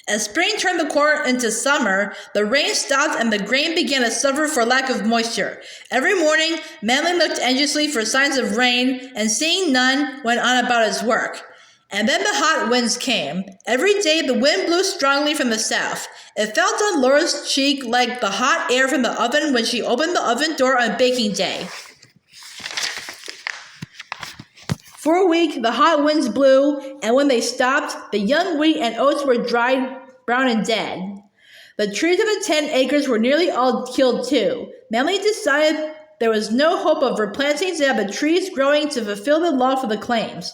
As spring turned the corner into summer, the rain stopped and the grain began to suffer for lack of moisture. Every morning, Manly looked anxiously for signs of rain, and seeing none, went on about his work. And then the hot winds came. Every day the wind blew strongly from the south. It felt on Laura's cheek like the hot air from the oven when she opened the oven door on baking day. For a week, the hot winds blew, and when they stopped, the young wheat and oats were dried, brown, and dead. The trees of the 10 acres were nearly all killed too. Manly decided there was no hope of replanting to have the trees growing to fulfill the law for the claims.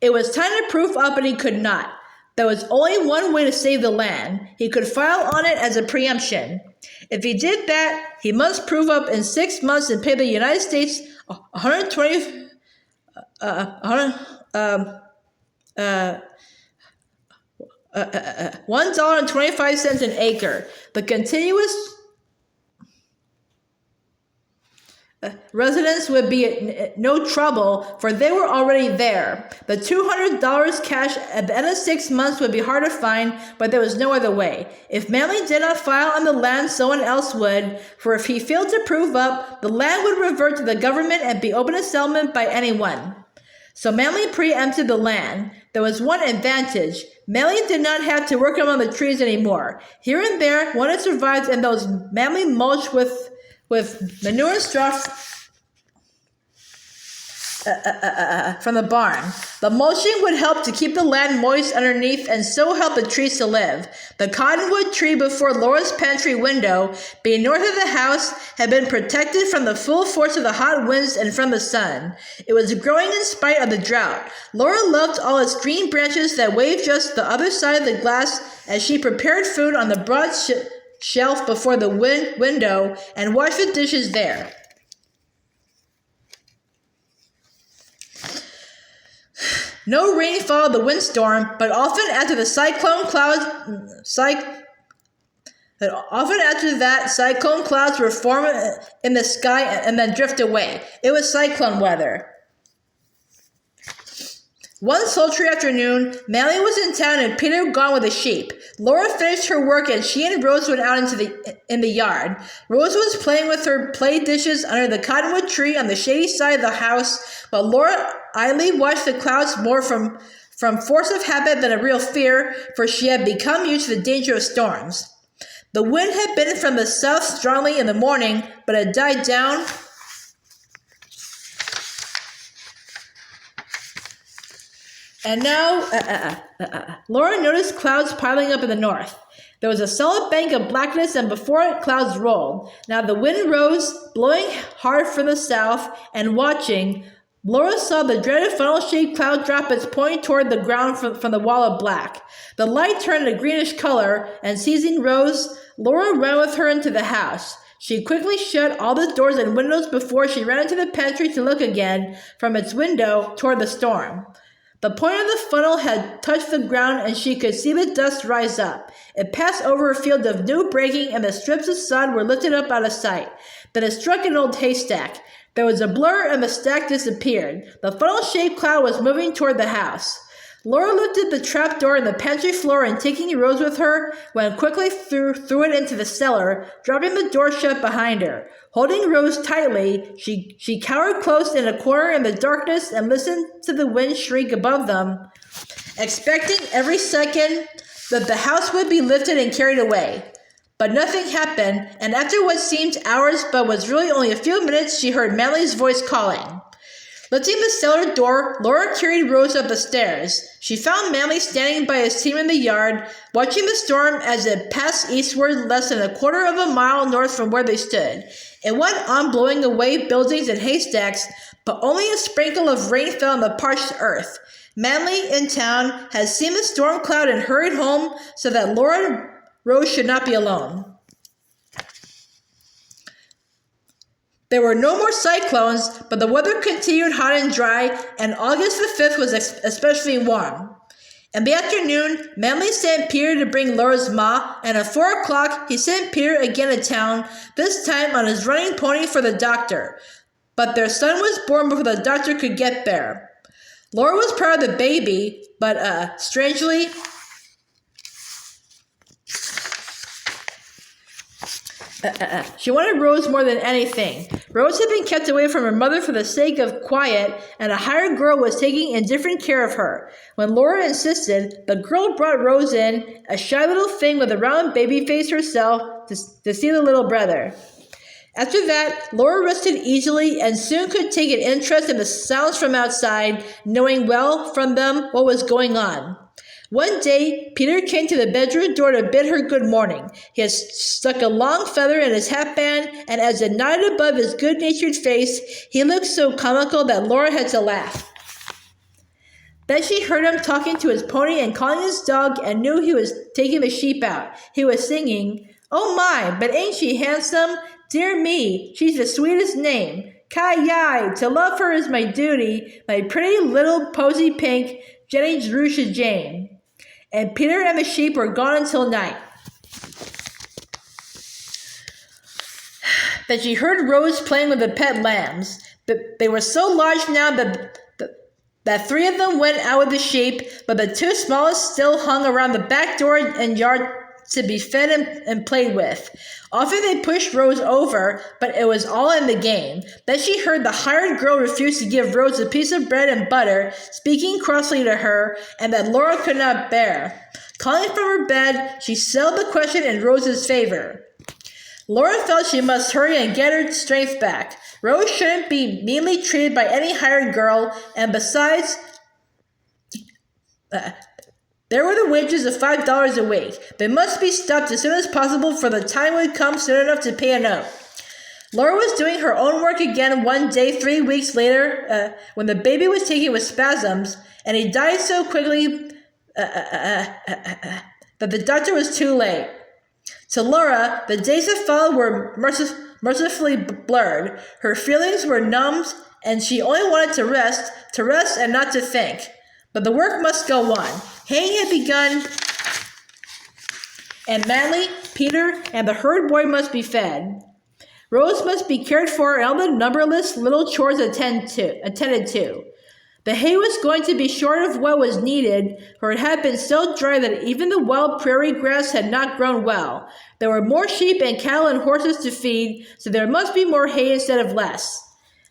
It was time to proof up, and he could not. There was only one way to save the land. He could file on it as a preemption. If he did that, he must prove up in 6 months and pay the United States $1.25 an acre. The continuous residents would be at no trouble, for they were already there. The $200 cash at the end of 6 months would be hard to find, but there was no other way. If Manly did not file on the land, someone else would, for if he failed to prove up, the land would revert to the government and be open to settlement by anyone. So Manly preempted the land. There was one advantage. Manly did not have to work among the trees anymore. Here and there, one had survived, and those Manly mulched with manure and straw from the barn. The mulching would help to keep the land moist underneath and so help the trees to live. The cottonwood tree before Laura's pantry window, being north of the house, had been protected from the full force of the hot winds and from the sun. It was growing in spite of the drought. Laura loved all its green branches that waved just the other side of the glass as she prepared food on the broad shelf before the window and washed the dishes there. No rain followed the windstorm, but often after cyclone clouds were formed in the sky and then drift away. It was cyclone weather. One sultry afternoon, Manly was in town and Peter gone with the sheep. Laura finished her work and she and Rose went out in the yard. Rose was playing with her play dishes under the cottonwood tree on the shady side of the house, but Laura idly watched the clouds more from force of habit than a real fear, for she had become used to the danger of storms. The wind had been from the south strongly in the morning, but had died down. And now, Laura noticed clouds piling up in the north. There was a solid bank of blackness, and before it, clouds rolled. Now the wind rose, blowing hard from the south, and watching, Laura saw the dreaded funnel-shaped cloud drop its point toward the ground from the wall of black. The light turned a greenish color, and seizing Rose, Laura ran with her into the house. She quickly shut all the doors and windows before she ran into the pantry to look again from its window toward the storm. The point of the funnel had touched the ground, and she could see the dust rise up. It passed over a field of new breaking, and the strips of sod were lifted up out of sight. Then it struck an old haystack. There was a blur, and the stack disappeared. The funnel-shaped cloud was moving toward the house. Laura lifted the trap door in the pantry floor, and taking Rose with her, went quickly threw it into the cellar, dropping the door shut behind her. Holding Rose tightly, she cowered close in a corner in the darkness and listened to the wind shriek above them, expecting every second that the house would be lifted and carried away. But nothing happened, and after what seemed hours but was really only a few minutes, she heard Manly's voice calling. Lifting the cellar door, Laura carried Rose up the stairs. She found Manly standing by his team in the yard, watching the storm as it passed eastward less than a quarter of a mile north from where they stood. It went on blowing away buildings and haystacks, but only a sprinkle of rain fell on the parched earth. Manly, in town, had seen the storm cloud and hurried home so that Laura and Rose should not be alone. There were no more cyclones, but the weather continued hot and dry, and August the 5th was especially warm. In the afternoon, Manly sent Peter to bring Laura's ma, and at 4 o'clock he sent Peter again to town, this time on his running pony for the doctor. But their son was born before the doctor could get there. Laura was proud of the baby, but strangely, She wanted Rose more than anything. Rose had been kept away from her mother for the sake of quiet, and a hired girl was taking indifferent care of her. When Laura insisted, the girl brought Rose in, a shy little thing with a round baby face herself, to see the little brother. After that, Laura rested easily and soon could take an interest in the sounds from outside, knowing well from them what was going on. One day, Peter came to the bedroom door to bid her good morning. He had stuck a long feather in his hatband, and as it nodded above his good-natured face, he looked so comical that Laura had to laugh. Then she heard him talking to his pony and calling his dog and knew he was taking the sheep out. He was singing, "Oh my, but ain't she handsome? Dear me, she's the sweetest name. Kai-yi, to love her is my duty, my pretty little posy pink, Jenny Jerusha Jane." And Peter and the sheep were gone until night. Then she heard Rose playing with the pet lambs. They were so large now that 3 of them went out with the sheep, but the 2 smallest still hung around the back door and yard to be fed and played with. Often they pushed Rose over, but it was all in the game. Then she heard the hired girl refuse to give Rose a piece of bread and butter, speaking crossly to her, and that Laura could not bear. Calling from her bed, she settled the question in Rose's favor. Laura felt she must hurry and get her strength back. Rose shouldn't be meanly treated by any hired girl, and besides, there were the wages of $5 a week. They must be stopped as soon as possible, for the time would come soon enough to pay a note. Laura was doing her own work again one day 3 weeks later when the baby was taken with spasms, and he died so quickly that the doctor was too late. To Laura, the days that followed were mercifully blurred. Her feelings were numbed, and she only wanted to rest and not to think. But the work must go on. Haying had begun, and Manly, Peter, and the herd boy must be fed. Rose must be cared for, and all the numberless little chores attended to. The hay was going to be short of what was needed, for it had been so dry that even the wild prairie grass had not grown well. There were more sheep and cattle and horses to feed, so there must be more hay instead of less.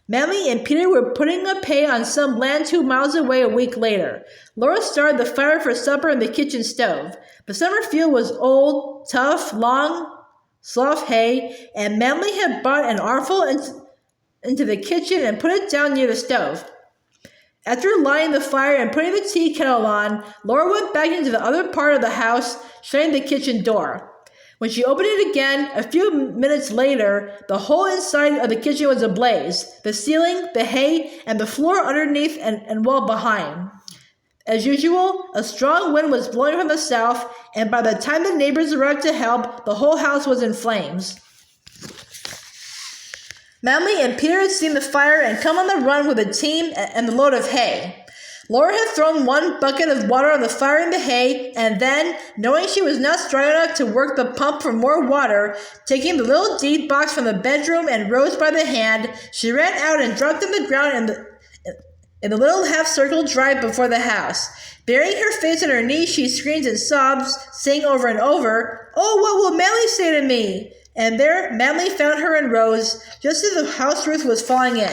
Manly and Peter were putting up hay on some land 2 miles away a week later. Laura started the fire for supper in the kitchen stove. The summer field was old, tough, long, soft hay, and Manly had brought an armful into the kitchen and put it down near the stove. After lighting the fire and putting the tea kettle on, Laura went back into the other part of the house, shutting the kitchen door. When she opened it again, a few minutes later, the whole inside of the kitchen was ablaze, the ceiling, the hay, and the floor underneath and wall behind. As usual, a strong wind was blowing from the south, and by the time the neighbors arrived to help, the whole house was in flames. Manly and Peter had seen the fire and come on the run with a team and the load of hay. Laura had thrown 1 bucket of water on the fire in the hay, and then, knowing she was not strong enough to work the pump for more water, taking the little deed box from the bedroom and Rose by the hand, she ran out and dropped on the ground in the little half-circle drive before the house. Burying her face on her knees, she screamed and sobs, saying over and over, "Oh, what will Manly say to me?" And there, Manly found her and Rose, just as the house roof was falling in.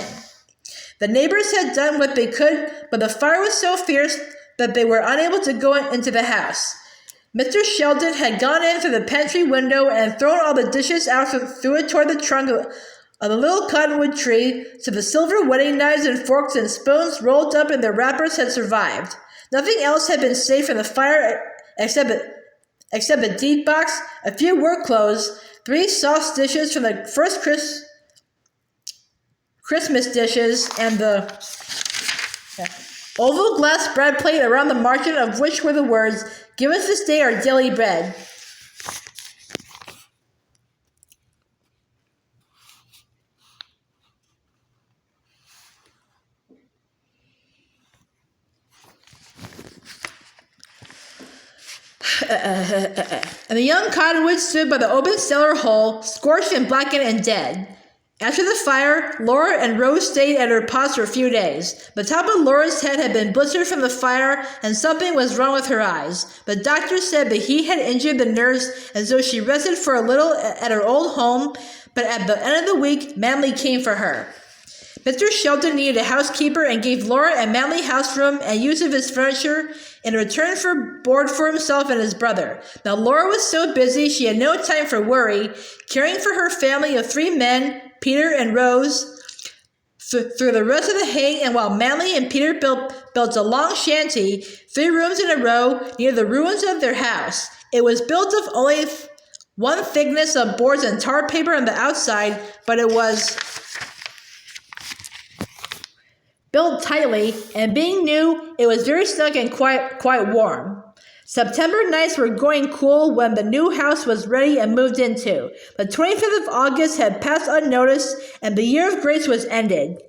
The neighbors had done what they could, but the fire was so fierce that they were unable to go into the house. Mr. Sheldon had gone in through the pantry window and thrown all the dishes out through it toward the trunk of the little cottonwood tree, so the silver wedding knives and forks and spoons rolled up in their wrappers had survived. Nothing else had been saved from the fire except the deed box, a few work clothes, 3 sauce dishes from the first Christmas dishes, and the oval glass bread plate around the margin of which were the words, "Give us this day our daily bread." And the young cottonwood stood by the open cellar hole, scorched and blackened and dead. After the fire, Laura and Rose stayed at her pots for a few days. The top of Laura's head had been blistered from the fire, and something was wrong with her eyes. The doctor said that he had injured the nerves, and so she rested for a little at her old home, but at the end of the week, Manly came for her. Mr. Shelton needed a housekeeper and gave Laura a Manly house room and use of his furniture in return for board for himself and his brother. Now Laura was so busy she had no time for worry, caring for her family of 3 men, Peter and Rose, through the rest of the hay, and while Manly and Peter built a long shanty, 3 rooms in a row, near the ruins of their house. It was built of only 1 thickness of boards and tar paper on the outside, but it was built tightly, and being new, it was very snug and quite warm. September nights were going cool when the new house was ready and moved into. The 25th of August had passed unnoticed, and the year of grace was ended.